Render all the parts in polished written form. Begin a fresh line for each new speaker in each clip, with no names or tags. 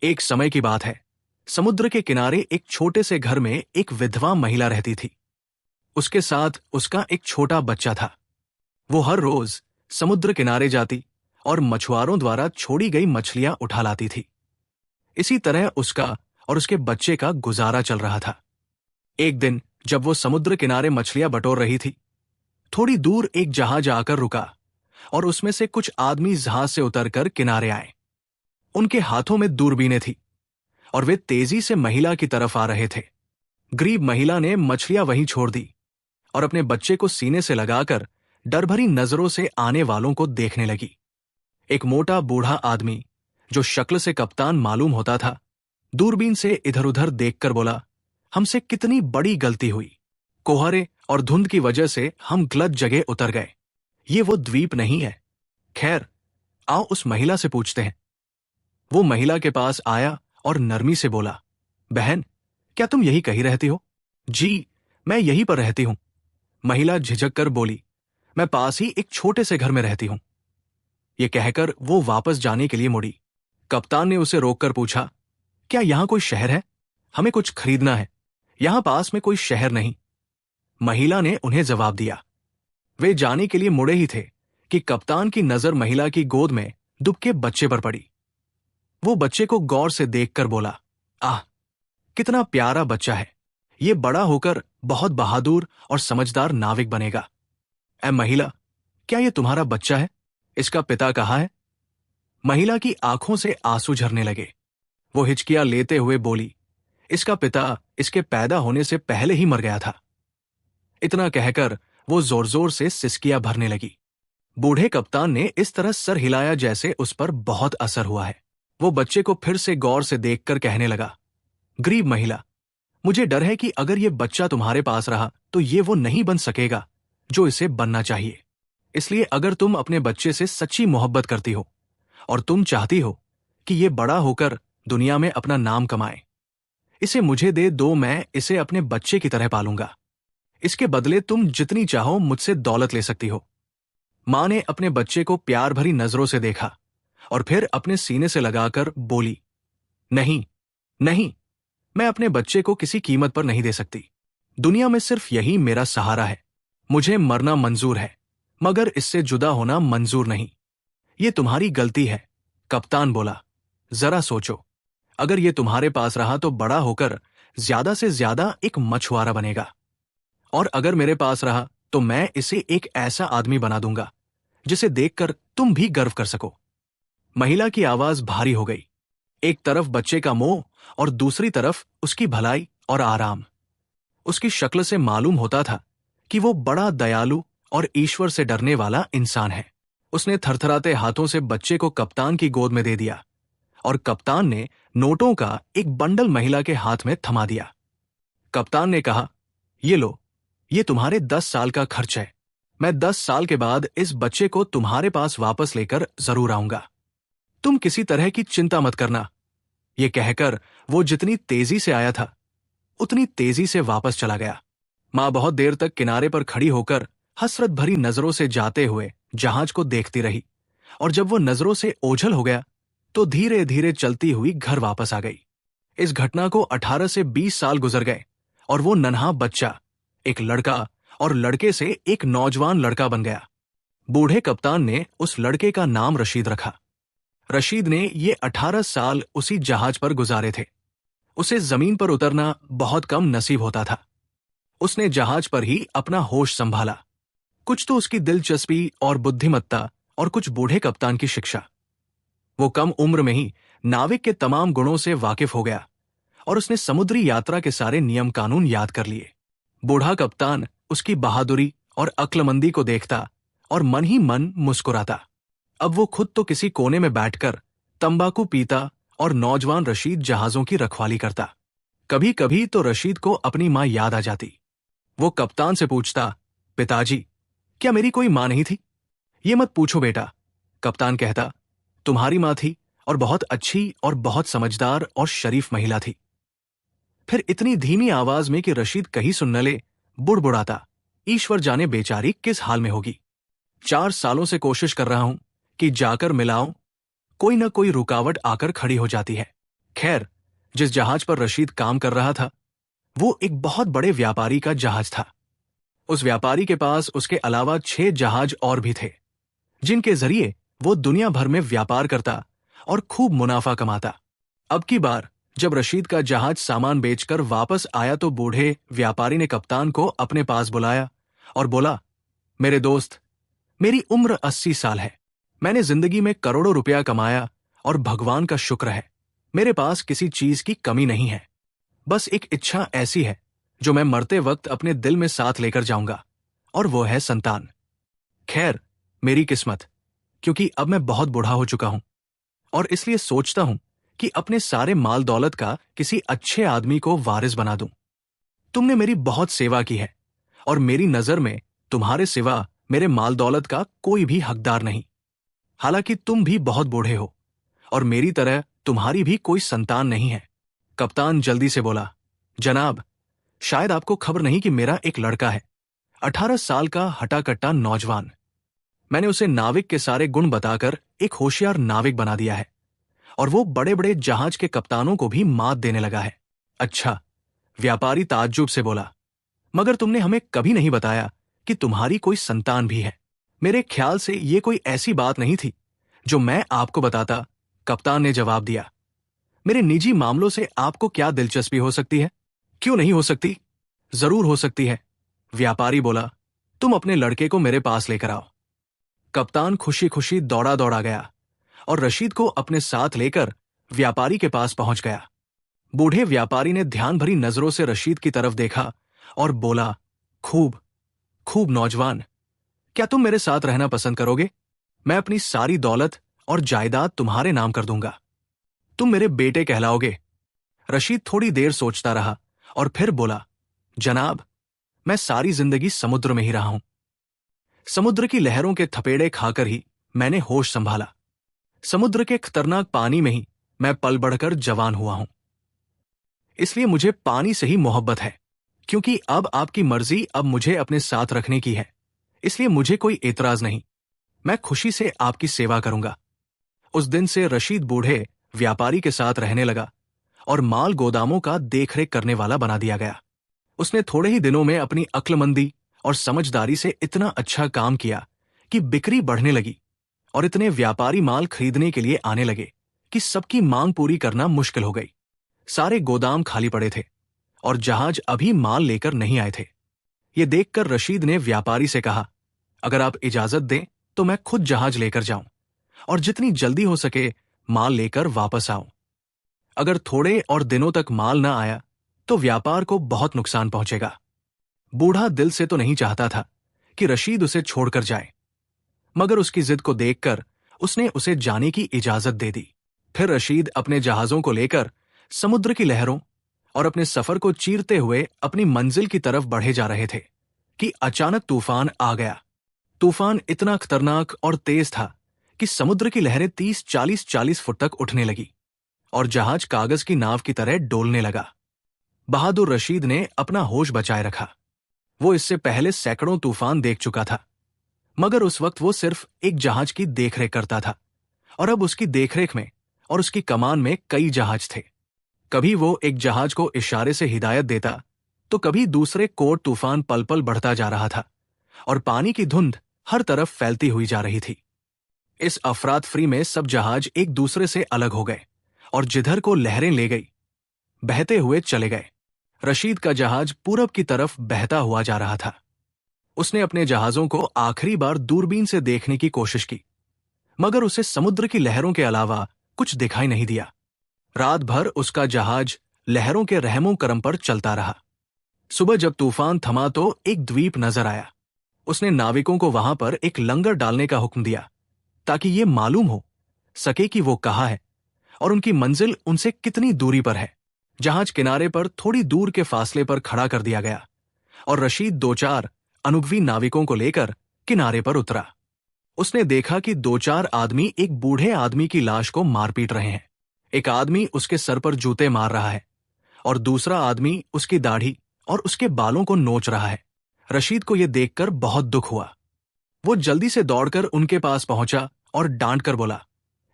एक समय की बात है। समुद्र के किनारे एक छोटे से घर में एक विधवा महिला रहती थी। उसके साथ उसका एक छोटा बच्चा था। वो हर रोज समुद्र किनारे जाती और मछुआरों द्वारा छोड़ी गई मछलियां उठा लाती थी। इसी तरह उसका और उसके बच्चे का गुजारा चल रहा था। एक दिन जब वो समुद्र किनारे मछलियां बटोर रही थी, थोड़ी दूर एक जहाज आकर रुका और उसमें से कुछ आदमी जहाज से उतरकर किनारे आए। उनके हाथों में दूरबीनें थी और वे तेजी से महिला की तरफ आ रहे थे। गरीब महिला ने मछलियां वहीं छोड़ दी और अपने बच्चे को सीने से लगाकर डर भरी नजरों से आने वालों को देखने लगी। एक मोटा बूढ़ा आदमी, जो शक्ल से कप्तान मालूम होता था, दूरबीन से इधर उधर देखकर बोला, हमसे कितनी बड़ी गलती हुई। कोहरे और धुंध की वजह से हम गलत जगह उतर गए। ये वो द्वीप नहीं है। खैर, आओ उस महिला से पूछते हैं। वो महिला के पास आया और नरमी से बोला, बहन, क्या तुम यही कहीं रहती हो? जी, मैं यहीं पर रहती हूं। महिला झिझक कर बोली, मैं पास ही एक छोटे से घर में रहती हूं। ये कहकर वो वापस जाने के लिए मुड़ी। कप्तान ने उसे रोककर पूछा, क्या यहां कोई शहर है? हमें कुछ खरीदना है। यहां पास में कोई शहर नहीं। महिला ने उन्हें जवाब दिया। वे जाने के लिए मुड़े ही थे कि कप्तान की नजर महिला की गोद में दुबके बच्चे पर पड़ी। वो बच्चे को गौर से देखकर बोला, आह, कितना प्यारा बच्चा है। ये बड़ा होकर बहुत बहादुर और समझदार नाविक बनेगा। ऐ महिला, क्या ये तुम्हारा बच्चा है? इसका पिता कहाँ है? महिला की आंखों से आंसू झरने लगे। वो हिचकियां लेते हुए बोली, इसका पिता इसके पैदा होने से पहले ही मर गया था। इतना कहकर वो जोर जोर से सिसकियां भरने लगी। बूढ़े कप्तान ने इस तरह सर हिलाया जैसे उस पर बहुत असर हुआ है। वो बच्चे को फिर से गौर से देखकर कहने लगा, गरीब महिला, मुझे डर है कि अगर ये बच्चा तुम्हारे पास रहा तो ये वो नहीं बन सकेगा जो इसे बनना चाहिए। इसलिए अगर तुम अपने बच्चे से सच्ची मोहब्बत करती हो और तुम चाहती हो कि ये बड़ा होकर दुनिया में अपना नाम कमाए, इसे मुझे दे दो। मैं इसे अपने बच्चे की तरह पालूंगा। इसके बदले तुम जितनी चाहो मुझसे दौलत ले सकती हो। मां ने अपने बच्चे को प्यार भरी नजरों से देखा और फिर अपने सीने से लगाकर बोली, नहीं नहीं, मैं अपने बच्चे को किसी कीमत पर नहीं दे सकती। दुनिया में सिर्फ यही मेरा सहारा है। मुझे मरना मंजूर है, मगर इससे जुदा होना मंजूर नहीं। ये तुम्हारी गलती है। कप्तान बोला, जरा सोचो, अगर ये तुम्हारे पास रहा तो बड़ा होकर ज्यादा से ज्यादा एक मछुआरा बनेगा, और अगर मेरे पास रहा तो मैं इसे एक ऐसा आदमी बना दूंगा जिसे देखकर तुम भी गर्व कर सको। महिला की आवाज भारी हो गई। एक तरफ बच्चे का मोह और दूसरी तरफ उसकी भलाई और आराम। उसकी शक्ल से मालूम होता था कि वो बड़ा दयालु और ईश्वर से डरने वाला इंसान है। उसने थरथराते हाथों से बच्चे को कप्तान की गोद में दे दिया और कप्तान ने नोटों का एक बंडल महिला के हाथ में थमा दिया। कप्तान ने कहा, ये लो, ये तुम्हारे 10 साल का खर्च है। मैं 10 साल के बाद इस बच्चे को तुम्हारे पास वापस लेकर जरूर आऊंगा। तुम किसी तरह की चिंता मत करना। ये कहकर वो जितनी तेजी से आया था उतनी तेजी से वापस चला गया। मां बहुत देर तक किनारे पर खड़ी होकर हसरत भरी नजरों से जाते हुए जहाज को देखती रही, और जब वो नजरों से ओझल हो गया तो धीरे धीरे चलती हुई घर वापस आ गई। इस घटना को 18 से 20 साल गुजर गए और वो नन्हा बच्चा एक लड़का और लड़के से एक नौजवान लड़का बन गया। बूढ़े कप्तान ने उस लड़के का नाम रशीद रखा। रशीद ने ये 18 साल उसी जहाज पर गुजारे थे। उसे जमीन पर उतरना बहुत कम नसीब होता था। उसने जहाज पर ही अपना होश संभाला। कुछ तो उसकी दिलचस्पी और बुद्धिमत्ता और कुछ बूढ़े कप्तान की शिक्षा। वो कम उम्र में ही नाविक के तमाम गुणों से वाकिफ हो गया और उसने समुद्री यात्रा के सारे नियम कानून याद कर लिए। बूढ़ा कप्तान उसकी बहादुरी और अक्लमंदी को देखता और मन ही मन मुस्कुराता। अब वो खुद तो किसी कोने में बैठकर तंबाकू पीता और नौजवान रशीद जहाजों की रखवाली करता। कभी कभी तो रशीद को अपनी मां याद आ जाती। वो कप्तान से पूछता, पिताजी, क्या मेरी कोई मां नहीं थी? ये मत पूछो बेटा, कप्तान कहता, तुम्हारी मां थी और बहुत अच्छी और बहुत समझदार और शरीफ महिला थी। फिर इतनी धीमी आवाज में कि रशीद कहीं सुन न ले, बुड़बुड़ाता, ईश्वर जाने बेचारी किस हाल में होगी। 4 सालों से कोशिश कर रहा हूं कि जाकर मिलाऊं, कोई न कोई रुकावट आकर खड़ी हो जाती है। खैर, जिस जहाज पर रशीद काम कर रहा था वो एक बहुत बड़े व्यापारी का जहाज था। उस व्यापारी के पास उसके अलावा 6 जहाज और भी थे, जिनके जरिए वो दुनिया भर में व्यापार करता और खूब मुनाफा कमाता। अब की बार जब रशीद का जहाज सामान बेचकर वापस आया तो बूढ़े व्यापारी ने कप्तान को अपने पास बुलाया और बोला, मेरे दोस्त, मेरी उम्र 80 साल है। मैंने जिंदगी में करोड़ों रुपया कमाया और भगवान का शुक्र है, मेरे पास किसी चीज की कमी नहीं है। बस एक इच्छा ऐसी है जो मैं मरते वक्त अपने दिल में साथ लेकर जाऊंगा, और वो है संतान। खैर, मेरी किस्मत, क्योंकि अब मैं बहुत बूढ़ा हो चुका हूं और इसलिए सोचता हूं कि अपने सारे माल दौलत का किसी अच्छे आदमी को वारिस बना दूं। तुमने मेरी बहुत सेवा की है और मेरी नजर में तुम्हारे सिवा मेरे माल दौलत का कोई भी हकदार नहीं। हालांकि तुम भी बहुत बूढ़े हो और मेरी तरह तुम्हारी भी कोई संतान नहीं है। कप्तान जल्दी से बोला, जनाब, शायद आपको खबर नहीं कि मेरा एक लड़का है, 18 साल का हटाकट्टा नौजवान। मैंने उसे नाविक के सारे गुण बताकर एक होशियार नाविक बना दिया है और वो बड़े बड़े जहाज के कप्तानों को भी मात देने लगा है। अच्छा, व्यापारी ताज्जुब से बोला, मगर तुमने हमें कभी नहीं बताया कि तुम्हारी कोई संतान भी है। मेरे ख्याल से ये कोई ऐसी बात नहीं थी जो मैं आपको बताता। कप्तान ने जवाब दिया, मेरे निजी मामलों से आपको क्या दिलचस्पी हो सकती है? क्यों नहीं हो सकती? जरूर हो सकती है। व्यापारी बोला, तुम अपने लड़के को मेरे पास लेकर आओ। कप्तान खुशी खुशी दौड़ा दौड़ा गया और रशीद को अपने साथ लेकर व्यापारी के पास पहुंच गया। बूढ़े व्यापारी ने ध्यान भरी नजरों से रशीद की तरफ देखा और बोला, खूब खूब नौजवान, क्या तुम मेरे साथ रहना पसंद करोगे? मैं अपनी सारी दौलत और जायदाद तुम्हारे नाम कर दूंगा। तुम मेरे बेटे कहलाओगे। रशीद थोड़ी देर सोचता रहा और फिर बोला, जनाब, मैं सारी जिंदगी समुद्र में ही रहा हूं। समुद्र की लहरों के थपेड़े खाकर ही मैंने होश संभाला। समुद्र के खतरनाक पानी में ही मैं पल बढ़कर जवान हुआ हूं। इसलिए मुझे पानी से ही मोहब्बत है। क्योंकि अब आपकी मर्जी अब मुझे अपने साथ रखने की है, इसलिए मुझे कोई एतराज नहीं। मैं खुशी से आपकी सेवा करूंगा। उस दिन से रशीद बूढ़े व्यापारी के साथ रहने लगा और माल गोदामों का देखरेख करने वाला बना दिया गया। उसने थोड़े ही दिनों में अपनी अक्लमंदी और समझदारी से इतना अच्छा काम किया कि बिक्री बढ़ने लगी और इतने व्यापारी माल खरीदने के लिए आने लगे कि सबकी मांग पूरी करना मुश्किल हो गई। सारे गोदाम खाली पड़े थे और जहाज अभी माल लेकर नहीं आए थे। ये देखकर रशीद ने व्यापारी से कहा, अगर आप इजाजत दें तो मैं खुद जहाज लेकर जाऊं और जितनी जल्दी हो सके माल लेकर वापस आऊं। अगर थोड़े और दिनों तक माल न आया तो व्यापार को बहुत नुकसान पहुंचेगा। बूढ़ा दिल से तो नहीं चाहता था कि रशीद उसे छोड़कर जाए, मगर उसकी जिद को देखकर उसने उसे जाने की इजाजत दे दी। फिर रशीद अपने जहाजों को लेकर समुद्र की लहरों और अपने सफर को चीरते हुए अपनी मंजिल की तरफ बढ़े जा रहे थे कि अचानक तूफान आ गया। तूफान इतना खतरनाक और तेज था कि समुद्र की लहरें 30-40 फुट तक उठने लगी और जहाज कागज की नाव की तरह डोलने लगा। बहादुर रशीद ने अपना होश बचाए रखा। वो इससे पहले सैकड़ों तूफान देख चुका था, मगर उस वक्त वो सिर्फ एक जहाज की देखरेख करता था और अब उसकी देखरेख में और उसकी कमान में कई जहाज थे। कभी वो एक जहाज को इशारे से हिदायत देता तो कभी दूसरे कोट तूफान पल पल बढ़ता जा रहा था और पानी की धुंध हर तरफ फैलती हुई जा रही थी। इस अफरातफरी में सब जहाज एक दूसरे से अलग हो गए और जिधर को लहरें ले गई बहते हुए चले गए। रशीद का जहाज पूरब की तरफ बहता हुआ जा रहा था। उसने अपने जहाजों को आखिरी बार दूरबीन से देखने की कोशिश की, मगर उसे समुद्र की लहरों के अलावा कुछ दिखाई नहीं दिया। रात भर उसका जहाज लहरों के रहमो करम पर चलता रहा। सुबह जब तूफान थमा तो एक द्वीप नजर आया। उसने नाविकों को वहां पर एक लंगर डालने का हुक्म दिया ताकि ये मालूम हो सके कि वो कहाँ है और उनकी मंजिल उनसे कितनी दूरी पर है। जहाज किनारे पर थोड़ी दूर के फासले पर खड़ा कर दिया गया और रशीद 2-4 अनुभवी नाविकों को लेकर किनारे पर उतरा। उसने देखा कि 2-4 आदमी एक बूढ़े आदमी की लाश को मार पीट रहे हैं। एक आदमी उसके सर पर जूते मार रहा है और दूसरा आदमी उसकी दाढ़ी और उसके बालों को नोच रहा है। रशीद को यह देखकर बहुत दुख हुआ। वो जल्दी से दौड़कर उनके पास पहुंचा और डांट कर बोला,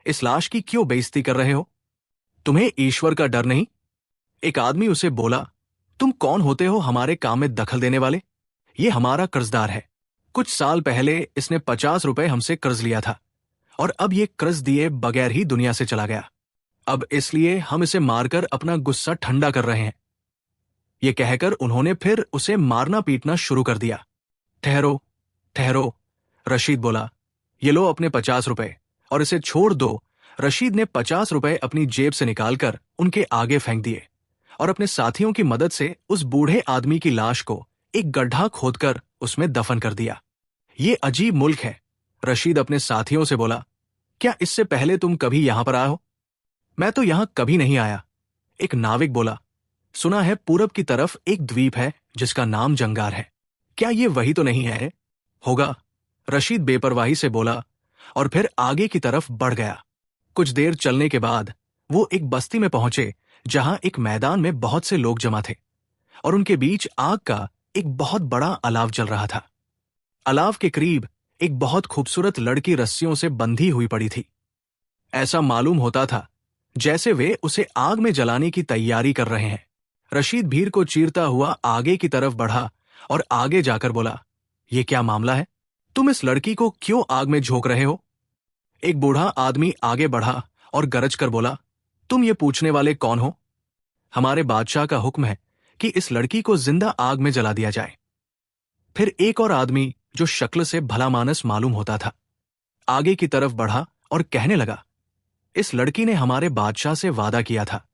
इस लाश की क्यों बेइज्जती कर रहे हो? तुम्हें ईश्वर का डर नहीं? एक आदमी उसे बोला, तुम कौन होते हो हमारे काम में दखल देने वाले? ये हमारा कर्जदार है। कुछ साल पहले इसने 50 रुपए हमसे कर्ज लिया था और अब ये कर्ज दिए बगैर ही दुनिया से चला गया। अब इसलिए हम इसे मारकर अपना गुस्सा ठंडा कर रहे हैं। ये कहकर उन्होंने फिर उसे मारना पीटना शुरू कर दिया। ठहरो ठहरो, रशीद बोला, ये लो अपने 50 रुपए और इसे छोड़ दो। रशीद ने 50 रुपए अपनी जेब से निकालकर उनके आगे फेंक दिए और अपने साथियों की मदद से उस बूढ़े आदमी की लाश को एक गड्ढा खोदकर उसमें दफन कर दिया। ये अजीब मुल्क है, रशीद अपने साथियों से बोला। क्या इससे पहले तुम कभी यहां पर आए हो? मैं तो यहां कभी नहीं आया, एक नाविक बोला। सुना है पूरब की तरफ एक द्वीप है जिसका नाम जंगार है। क्या ये वही तो नहीं है? होगा, रशीद बेपरवाही से बोला और फिर आगे की तरफ बढ़ गया। कुछ देर चलने के बाद वो एक बस्ती में पहुंचे जहां एक मैदान में बहुत से लोग जमा थे और उनके बीच आग का एक बहुत बड़ा अलाव जल रहा था। अलाव के करीब एक बहुत खूबसूरत लड़की रस्सियों से बंधी हुई पड़ी थी। ऐसा मालूम होता था जैसे वे उसे आग में जलाने की तैयारी कर रहे हैं। रशीद भीड़ को चीरता हुआ आगे की तरफ बढ़ा और आगे जाकर बोला, ये क्या मामला है? तुम इस लड़की को क्यों आग में झोंक रहे हो? एक बूढ़ा आदमी आगे बढ़ा और गरज कर बोला, तुम ये पूछने वाले कौन हो? हमारे बादशाह का हुक्म है कि इस लड़की को जिंदा आग में जला दिया जाए। फिर एक और आदमी जो शक्ल से भला मानस मालूम होता था आगे की तरफ बढ़ा और कहने लगा, इस लड़की ने हमारे बादशाह से वादा किया था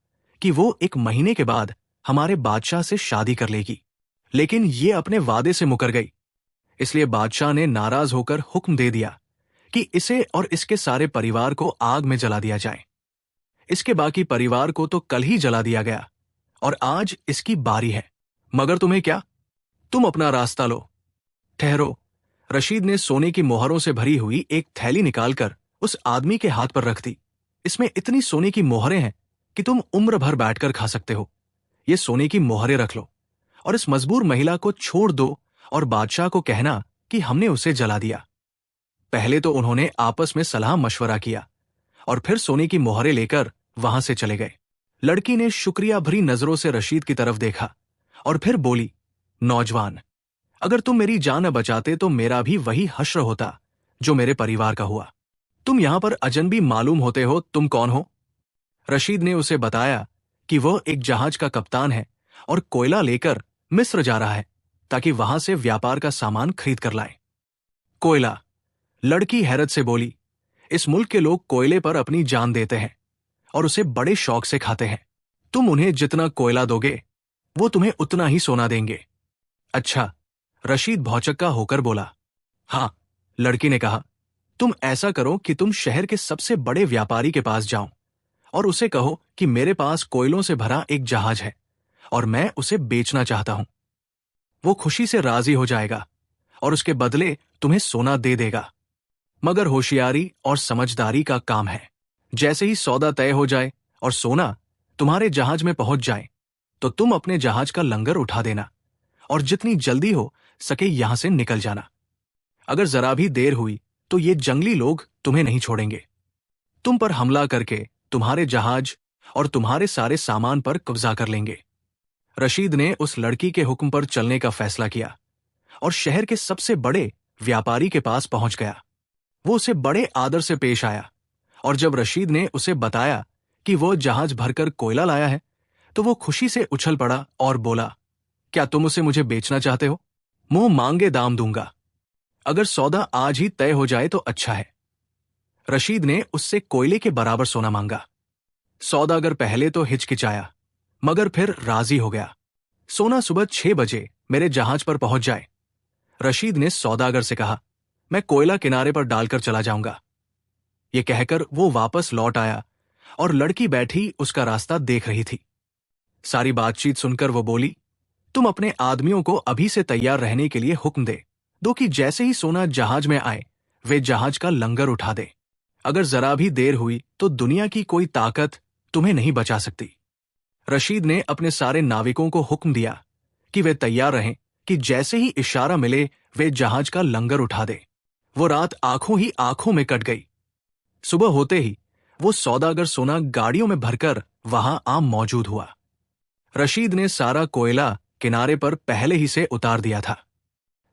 कि वो 1 महीने के बाद हमारे बादशाह से शादी कर लेगी, लेकिन ये अपने वादे से मुकर गई। इसलिए बादशाह ने नाराज होकर हुक्म दे दिया कि इसे और इसके सारे परिवार को आग में जला दिया जाए। इसके बाकी परिवार को तो कल ही जला दिया गया और आज इसकी बारी है, मगर तुम्हें क्या? तुम अपना रास्ता लो। ठहरो, रशीद ने सोने की मोहरों से भरी हुई एक थैली निकालकर उस आदमी के हाथ पर रख दी। इसमें इतनी सोने की मोहरें हैं कि तुम उम्र भर बैठकर खा सकते हो। ये सोने की मोहरें रख लो और इस मजबूर महिला को छोड़ दो और बादशाह को कहना कि हमने उसे जला दिया। पहले तो उन्होंने आपस में सलाह मशवरा किया और फिर सोने की मोहरें लेकर वहां से चले गए। लड़की ने शुक्रिया भरी नजरों से रशीद की तरफ देखा और फिर बोली, नौजवान, अगर तुम मेरी जान न बचाते तो मेरा भी वही हश्र होता जो मेरे परिवार का हुआ। तुम यहां पर अजनबी मालूम होते हो, तुम कौन हो? रशीद ने उसे बताया कि वह एक जहाज का कप्तान है और कोयला लेकर मिस्र जा रहा है ताकि वहां से व्यापार का सामान खरीद कर लाए। कोयला? लड़की हैरत से बोली, इस मुल्क के लोग कोयले पर अपनी जान देते हैं और उसे बड़े शौक से खाते हैं। तुम उन्हें जितना कोयला दोगे वो तुम्हें उतना ही सोना देंगे। अच्छा, रशीद भौचक्का होकर बोला। हाँ, लड़की ने कहा, तुम ऐसा करो कि तुम शहर के सबसे बड़े व्यापारी के पास जाओ और उसे कहो कि मेरे पास कोयलों से भरा एक जहाज है और मैं उसे बेचना चाहता हूं। वो खुशी से राजी हो जाएगा और उसके बदले तुम्हें सोना दे देगा। मगर होशियारी और समझदारी का काम है। जैसे ही सौदा तय हो जाए और सोना तुम्हारे जहाज में पहुंच जाए तो तुम अपने जहाज का लंगर उठा देना और जितनी जल्दी हो सके यहां से निकल जाना। अगर जरा भी देर हुई तो ये जंगली लोग तुम्हें नहीं छोड़ेंगे। तुम पर हमला करके तुम्हारे जहाज और तुम्हारे सारे सामान पर कब्जा कर लेंगे। रशीद ने उस लड़की के हुक्म पर चलने का फैसला किया और शहर के सबसे बड़े व्यापारी के पास पहुंच गया। वो उसे बड़े आदर से पेश आया और जब रशीद ने उसे बताया कि वो जहाज भरकर कोयला लाया है तो वो खुशी से उछल पड़ा और बोला, क्या तुम उसे मुझे बेचना चाहते हो? मुंह मांगे दाम दूंगा। अगर सौदा आज ही तय हो जाए तो अच्छा है। रशीद ने उससे कोयले के बराबर सोना मांगा। सौदागर पहले तो हिचकिचाया मगर फिर राजी हो गया। सोना सुबह 6 बजे मेरे जहाज पर पहुंच जाए। रशीद ने सौदागर से कहा, मैं कोयला किनारे पर डालकर चला जाऊंगा। ये कहकर वो वापस लौट आया और लड़की बैठी उसका रास्ता देख रही थी। सारी बातचीत सुनकर वो बोली, तुम अपने आदमियों को अभी से तैयार रहने के लिए हुक्म दे दो कि जैसे ही सोना जहाज में आए वे जहाज का लंगर उठा दे। अगर जरा भी देर हुई तो दुनिया की कोई ताकत तुम्हें नहीं बचा सकती। रशीद ने अपने सारे नाविकों को हुक्म दिया कि वे तैयार रहें कि जैसे ही इशारा मिले वे जहाज का लंगर उठा दे। वो रात आंखों ही आंखों में कट गई। सुबह होते ही वो सौदागर सोना गाड़ियों में भरकर वहां आम मौजूद हुआ। रशीद ने सारा कोयला किनारे पर पहले ही से उतार दिया था।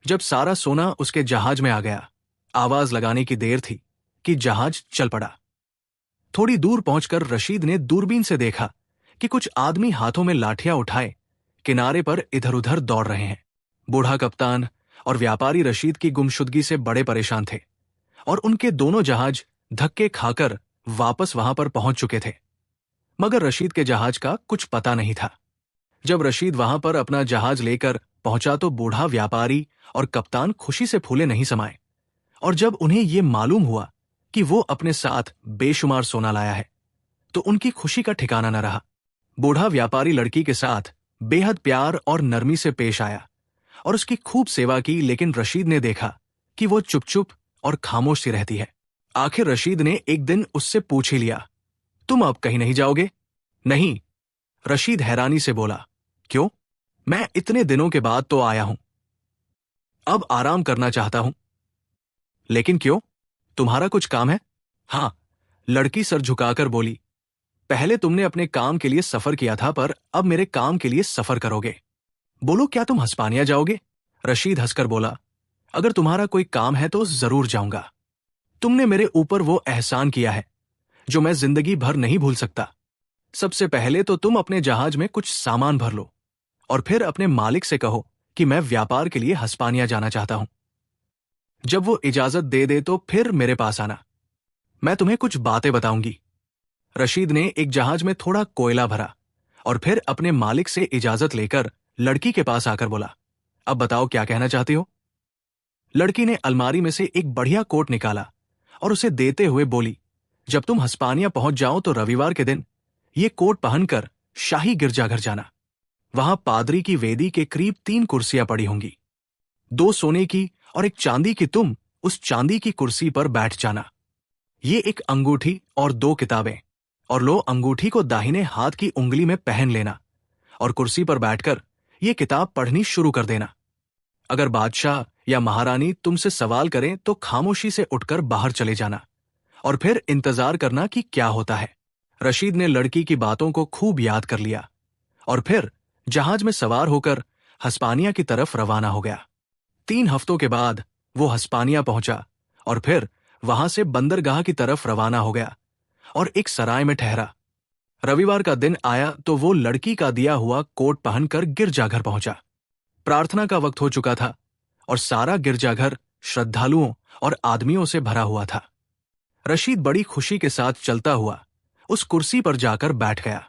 जब सारा सोना उसके जहाज में आ गया, आवाज लगाने की देर थी कि जहाज चल पड़ा। थोड़ी दूर पहुंचकर रशीद ने दूरबीन से देखा कि कुछ आदमी हाथों में लाठियां उठाए किनारे पर इधर उधर दौड़ रहे हैं। बूढ़ा कप्तान और व्यापारी रशीद की गुमशुदगी से बड़े परेशान थे और उनके दोनों जहाज धक्के खाकर वापस वहां पर पहुंच चुके थे, मगर रशीद के जहाज का कुछ पता नहीं था। जब रशीद वहां पर अपना जहाज लेकर पहुंचा तो बूढ़ा व्यापारी और कप्तान खुशी से फूले नहीं समाये, और जब उन्हें यह मालूम हुआ कि वो अपने साथ बेशुमार सोना लाया है तो उनकी खुशी का ठिकाना न रहा। बूढ़ा व्यापारी लड़की के साथ बेहद प्यार और नरमी से पेश आया और उसकी खूब सेवा की, लेकिन रशीद ने देखा कि वो चुप चुप और खामोश सी रहती है। आखिर रशीद ने एक दिन उससे पूछ ही लिया, तुम अब कहीं नहीं जाओगे? नहीं, रशीद हैरानी से बोला। क्यों? मैं इतने दिनों के बाद तो आया हूं, अब आराम करना चाहता हूं। लेकिन क्यों? तुम्हारा कुछ काम है? हां, लड़की सर झुकाकर बोली। पहले तुमने अपने काम के लिए सफर किया था, पर अब मेरे काम के लिए सफर करोगे। बोलो, क्या तुम हस्पानिया जाओगे? रशीद हंसकर बोला, अगर तुम्हारा कोई काम है तो जरूर जाऊंगा। तुमने मेरे ऊपर वो एहसान किया है जो मैं जिंदगी भर नहीं भूल सकता। सबसे पहले तो तुम अपने जहाज में कुछ सामान भर लो और फिर अपने मालिक से कहो कि मैं व्यापार के लिए हस्पानिया जाना चाहता हूं। जब वो इजाजत दे दे तो फिर मेरे पास आना, मैं तुम्हें कुछ बातें बताऊंगी। रशीद ने एक जहाज में थोड़ा कोयला भरा और फिर अपने मालिक से इजाजत लेकर लड़की के पास आकर बोला, अब बताओ क्या कहना चाहती हो? लड़की ने अलमारी में से एक बढ़िया कोट निकाला और उसे देते हुए बोली, जब तुम हस्पानिया पहुंच जाओ तो रविवार के दिन ये कोट पहनकर शाही गिरजाघर जाना। वहां पादरी की वेदी के करीब 3 कुर्सियां पड़ी होंगी, 2 सोने की और एक चांदी की। तुम उस चांदी की कुर्सी पर बैठ जाना। ये एक अंगूठी और 2 किताबें, और लो, अंगूठी को दाहिने हाथ की उंगली में पहन लेना और कुर्सी पर बैठकर ये किताब पढ़नी शुरू कर देना। अगर बादशाह या महारानी तुमसे सवाल करें तो खामोशी से उठकर बाहर चले जाना और फिर इंतजार करना कि क्या होता है। रशीद ने लड़की की बातों को खूब याद कर लिया और फिर जहाज में सवार होकर हस्पानिया की तरफ रवाना हो गया। 3 हफ्तों के बाद वो हस्पानिया पहुंचा और फिर वहां से बंदरगाह की तरफ रवाना हो गया और एक सराय में ठहरा। रविवार का दिन आया तो वो लड़की का दिया हुआ कोट पहनकर गिरजाघर पहुंचा। प्रार्थना का वक्त हो चुका था और सारा गिरजाघर श्रद्धालुओं और आदमियों से भरा हुआ था। रशीद बड़ी खुशी के साथ चलता हुआ उस कुर्सी पर जाकर बैठ गया।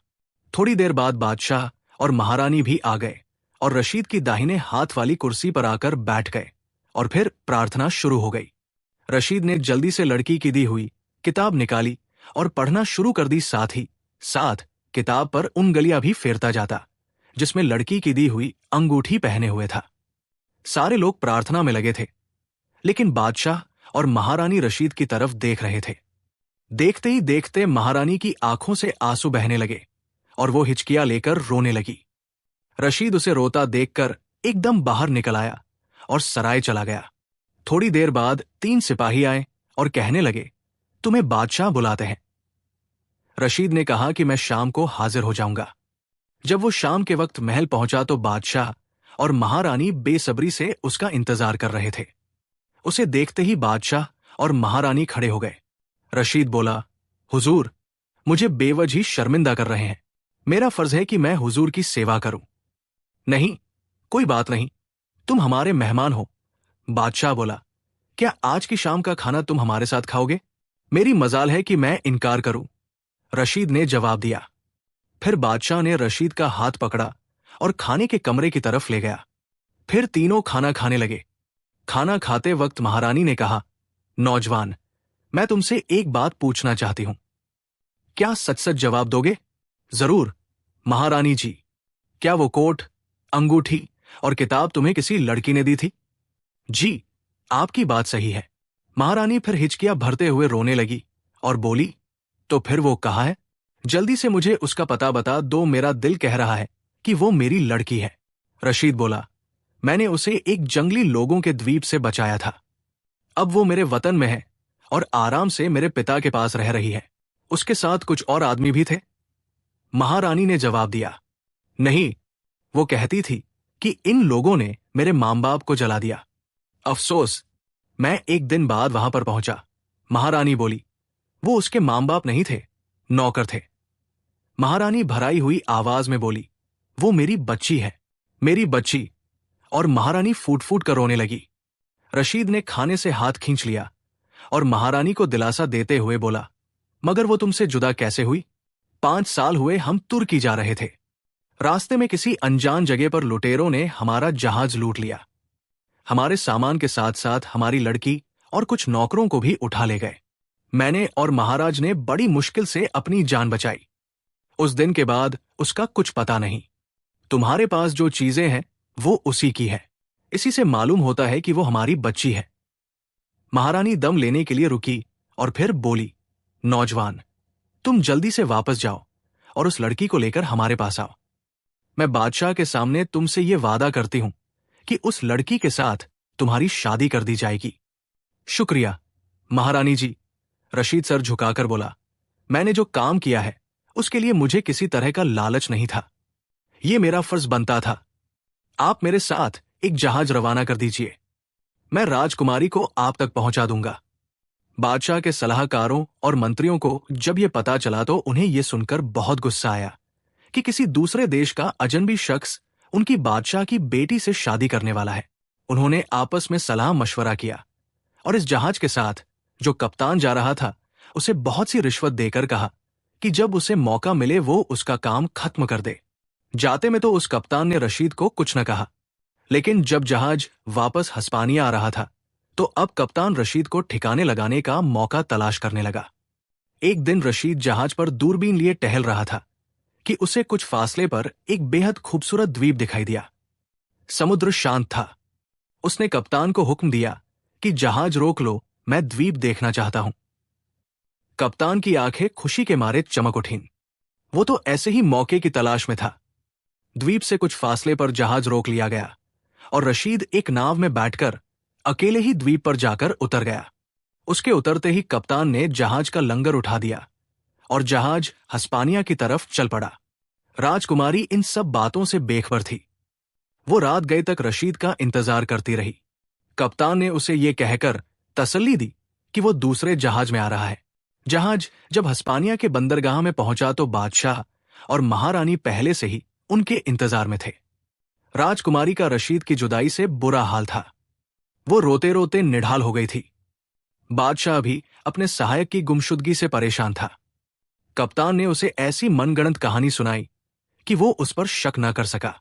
थोड़ी देर बाद बादशाह और महारानी भी आ गए और रशीद की दाहिने हाथ वाली कुर्सी पर आकर बैठ गए और फिर प्रार्थना शुरू हो गई। रशीद ने जल्दी से लड़की की दी हुई किताब निकाली और पढ़ना शुरू कर दी, साथ ही साथ किताब पर उंगलियां भी फेरता जाता जिसमें लड़की की दी हुई अंगूठी पहने हुए था। सारे लोग प्रार्थना में लगे थे, लेकिन बादशाह और महारानी रशीद की तरफ देख रहे थे। देखते ही देखते महारानी की आंखों से आंसू बहने लगे और वो हिचकियां लेकर रोने लगी। रशीद उसे रोता देखकर एकदम बाहर निकल आया और सराय चला गया। थोड़ी देर बाद 3 सिपाही आए और कहने लगे, तुम्हें बादशाह बुलाते हैं। रशीद ने कहा कि मैं शाम को हाजिर हो जाऊंगा। जब वो शाम के वक्त महल पहुंचा तो बादशाह और महारानी बेसब्री से उसका इंतजार कर रहे थे। उसे देखते ही बादशाह और महारानी खड़े हो गए। रशीद बोला, हुजूर, मुझे बेवजह शर्मिंदा कर रहे हैं। मेरा फर्ज है कि मैं हुजूर की सेवा करूं। नहीं, कोई बात नहीं, तुम हमारे मेहमान हो। बादशाह बोला, क्या आज की शाम का खाना तुम हमारे साथ खाओगे? मेरी मजाल है कि मैं इनकार करूं, रशीद ने जवाब दिया। फिर बादशाह ने रशीद का हाथ पकड़ा और खाने के कमरे की तरफ ले गया। फिर तीनों खाना खाने लगे। खाना खाते वक्त महारानी ने कहा, नौजवान, मैं तुमसे एक बात पूछना चाहती हूं, क्या सच सच जवाब दोगे? जरूर महारानी जी। क्या वो कोट, अंगूठी और किताब तुम्हें किसी लड़की ने दी थी? जी, आपकी बात सही है। महारानी फिर हिचकियां भरते हुए रोने लगी और बोली, तो फिर वो कहाँ है? जल्दी से मुझे उसका पता बता दो, मेरा दिल कह रहा है कि वो मेरी लड़की है। रशीद बोला, मैंने उसे एक जंगली लोगों के द्वीप से बचाया था। अब वो मेरे वतन में है और आराम से मेरे पिता के पास रह रही है। उसके साथ कुछ और आदमी भी थे। महारानी ने जवाब दिया, नहीं, वो कहती थी कि इन लोगों ने मेरे माँ बाप को जला दिया। अफसोस, मैं एक दिन बाद वहां पर पहुंचा। महारानी बोली, वो उसके माँ बाप नहीं थे, नौकर थे। महारानी भराई हुई आवाज में बोली, वो मेरी बच्ची है, मेरी बच्ची। और महारानी फूट फूट कर रोने लगी। रशीद ने खाने से हाथ खींच लिया और महारानी को दिलासा देते हुए बोला, मगर वो तुमसे जुदा कैसे हुई? 5 साल हुए हम तुर्की जा रहे थे। रास्ते में किसी अनजान जगह पर लुटेरों ने हमारा जहाज लूट लिया। हमारे सामान के साथ साथ हमारी लड़की और कुछ नौकरों को भी उठा ले गए। मैंने और महाराज ने बड़ी मुश्किल से अपनी जान बचाई। उस दिन के बाद उसका कुछ पता नहीं। तुम्हारे पास जो चीजें हैं वो उसी की है। इसी से मालूम होता है कि वो हमारी बच्ची है। महारानी दम लेने के लिए रुकी और फिर बोली, नौजवान, तुम जल्दी से वापस जाओ और उस लड़की को लेकर हमारे पास आओ। मैं बादशाह के सामने तुमसे ये वादा करती हूं कि उस लड़की के साथ तुम्हारी शादी कर दी जाएगी। शुक्रिया महारानी जी, रशीद सर झुकाकर बोला। मैंने जो काम किया है उसके लिए मुझे किसी तरह का लालच नहीं था। ये मेरा फर्ज बनता था। आप मेरे साथ एक जहाज रवाना कर दीजिए। मैं राजकुमारी को आप तक पहुंचा दूंगा। बादशाह के सलाहकारों और मंत्रियों को जब यह पता चला तो उन्हें यह सुनकर बहुत गुस्सा आया कि किसी दूसरे देश का अजनबी शख्स उनकी बादशाह की बेटी से शादी करने वाला है। उन्होंने आपस में सलाह मशवरा किया और इस जहाज के साथ जो कप्तान जा रहा था उसे बहुत सी रिश्वत देकर कहा कि जब उसे मौका मिले वो उसका काम खत्म कर दे। जाते में तो उस कप्तान ने रशीद को कुछ न कहा, लेकिन जब जहाज वापस हस्पानिया आ रहा था तो अब कप्तान रशीद को ठिकाने लगाने का मौका तलाश करने लगा। एक दिन रशीद जहाज पर दूरबीन लिए टहल रहा था कि उसे कुछ फासले पर एक बेहद खूबसूरत द्वीप दिखाई दिया। समुद्र शांत था। उसने कप्तान को हुक्म दिया कि जहाज रोक लो, मैं द्वीप देखना चाहता हूं। कप्तान की आंखें खुशी के मारे चमक उठीं। वो तो ऐसे ही मौके की तलाश में था। द्वीप से कुछ फासले पर जहाज रोक लिया गया और रशीद एक नाव में बैठकर अकेले ही द्वीप पर जाकर उतर गया। उसके उतरते ही कप्तान ने जहाज का लंगर उठा दिया और जहाज हस्पानिया की तरफ चल पड़ा। राजकुमारी इन सब बातों से बेखबर थी। वो रात गए तक रशीद का इंतजार करती रही। कप्तान ने उसे ये कहकर तसल्ली दी कि वो दूसरे जहाज में आ रहा है। जहाज जब हस्पानिया के बंदरगाह में पहुंचा तो बादशाह और महारानी पहले से ही उनके इंतजार में थे। राजकुमारी का रशीद की जुदाई से बुरा हाल था। वो रोते रोते निढाल हो गई थी। बादशाह भी अपने सहायक की गुमशुदगी से परेशान था। कप्तान ने उसे ऐसी मनगढ़ंत कहानी सुनाई कि वो उस पर शक न कर सका।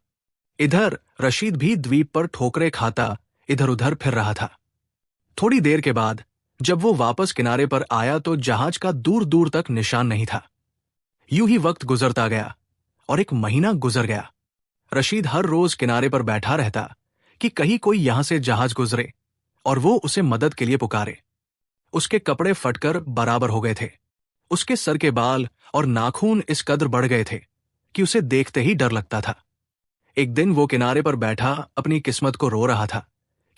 इधर रशीद भी द्वीप पर ठोकरे खाता इधर उधर फिर रहा था। थोड़ी देर के बाद जब वो वापस किनारे पर आया तो जहाज का दूर दूर तक निशान नहीं था। यूं ही वक्त गुजरता गया और 1 महीना गुजर गया। रशीद हर रोज किनारे पर बैठा रहता कि कहीं कोई यहां से जहाज गुजरे और वो उसे मदद के लिए पुकारे। उसके कपड़े फटकर बराबर हो गए थे। उसके सर के बाल और नाखून इस कदर बढ़ गए थे कि उसे देखते ही डर लगता था। एक दिन वो किनारे पर बैठा अपनी किस्मत को रो रहा था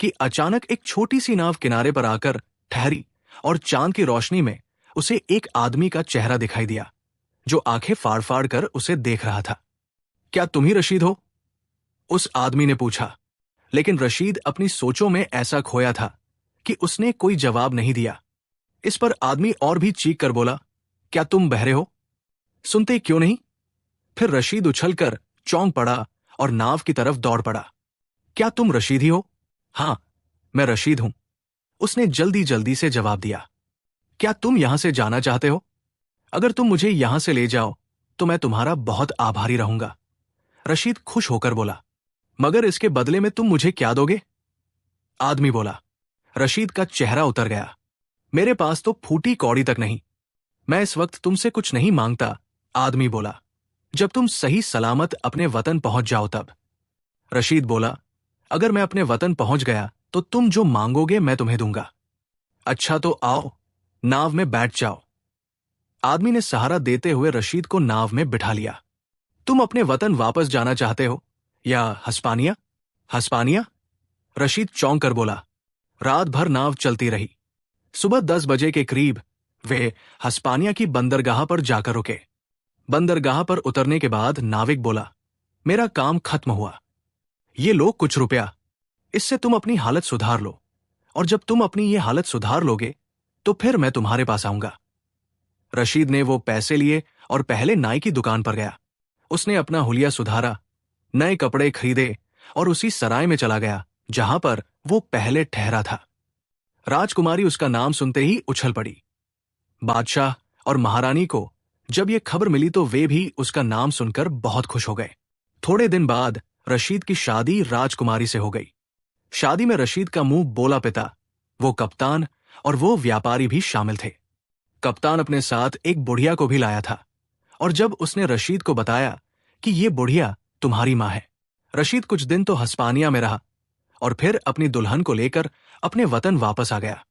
कि अचानक एक छोटी सी नाव किनारे पर आकर ठहरी और चांद की रोशनी में उसे एक आदमी का चेहरा दिखाई दिया जो आंखें फाड़ फाड़ कर उसे देख रहा था। क्या तुम ही रशीद हो? उस आदमी ने पूछा, लेकिन रशीद अपनी सोचों में ऐसा खोया था कि उसने कोई जवाब नहीं दिया। इस पर आदमी और भी चीख कर बोला, क्या तुम बहरे हो? सुनते क्यों नहीं? फिर रशीद उछलकर चौंक पड़ा और नाव की तरफ दौड़ पड़ा। क्या तुम रशीद ही हो? हां, मैं रशीद हूं, उसने जल्दी जल्दी से जवाब दिया। क्या तुम यहां से जाना चाहते हो? अगर तुम मुझे यहां से ले जाओ तो मैं तुम्हारा बहुत आभारी रहूंगा। रशीद खुश होकर बोला, मगर इसके बदले में तुम मुझे क्या दोगे? आदमी बोला। रशीद का चेहरा उतर गया। मेरे पास तो फूटी कौड़ी तक नहीं। मैं इस वक्त तुमसे कुछ नहीं मांगता, आदमी बोला। जब तुम सही सलामत अपने वतन पहुंच जाओ तब। रशीद बोला, अगर मैं अपने वतन पहुंच गया तो तुम जो मांगोगे मैं तुम्हें दूंगा। अच्छा तो आओ, नाव में बैठ जाओ। आदमी ने सहारा देते हुए रशीद को नाव में बिठा लिया। तुम अपने वतन वापस जाना चाहते हो या हस्पानिया? हस्पानिया? रशीद चौंक कर बोला। रात भर नाव चलती रही। सुबह 10 बजे के करीब वे हस्पानिया की बंदरगाह पर जाकर रुके। बंदरगाह पर उतरने के बाद नाविक बोला, मेरा काम खत्म हुआ। ये लो कुछ रुपया, इससे तुम अपनी हालत सुधार लो, और जब तुम अपनी ये हालत सुधार लोगे तो फिर मैं तुम्हारे पास आऊंगा। रशीद ने वो पैसे लिए और पहले नाई की दुकान पर गया। उसने अपना हुलिया सुधारा, नए कपड़े खरीदे और उसी सराय में चला गया जहां पर वो पहले ठहरा था। राजकुमारी उसका नाम सुनते ही उछल पड़ी। बादशाह और महारानी को जब ये खबर मिली तो वे भी उसका नाम सुनकर बहुत खुश हो गए। थोड़े दिन बाद रशीद की शादी राजकुमारी से हो गई। शादी में रशीद का मुंह बोला पिता, वो कप्तान और वो व्यापारी भी शामिल थे। कप्तान अपने साथ एक बुढ़िया को भी लाया था, और जब उसने रशीद को बताया कि ये बुढ़िया तुम्हारी मां है, रशीद कुछ दिन तो हस्पानिया में रहा और फिर अपनी दुल्हन को लेकर अपने वतन वापस आ गया।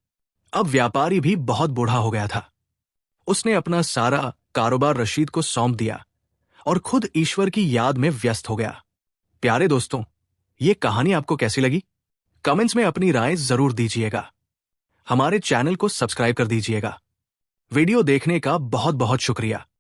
अब व्यापारी भी बहुत बूढ़ा हो गया था। उसने अपना सारा कारोबार रशीद को सौंप दिया और खुद ईश्वर की याद में व्यस्त हो गया। प्यारे दोस्तों, ये कहानी आपको कैसी लगी? कमेंट्स में अपनी राय जरूर दीजिएगा। हमारे चैनल को सब्सक्राइब कर दीजिएगा। वीडियो देखने का बहुत बहुत शुक्रिया।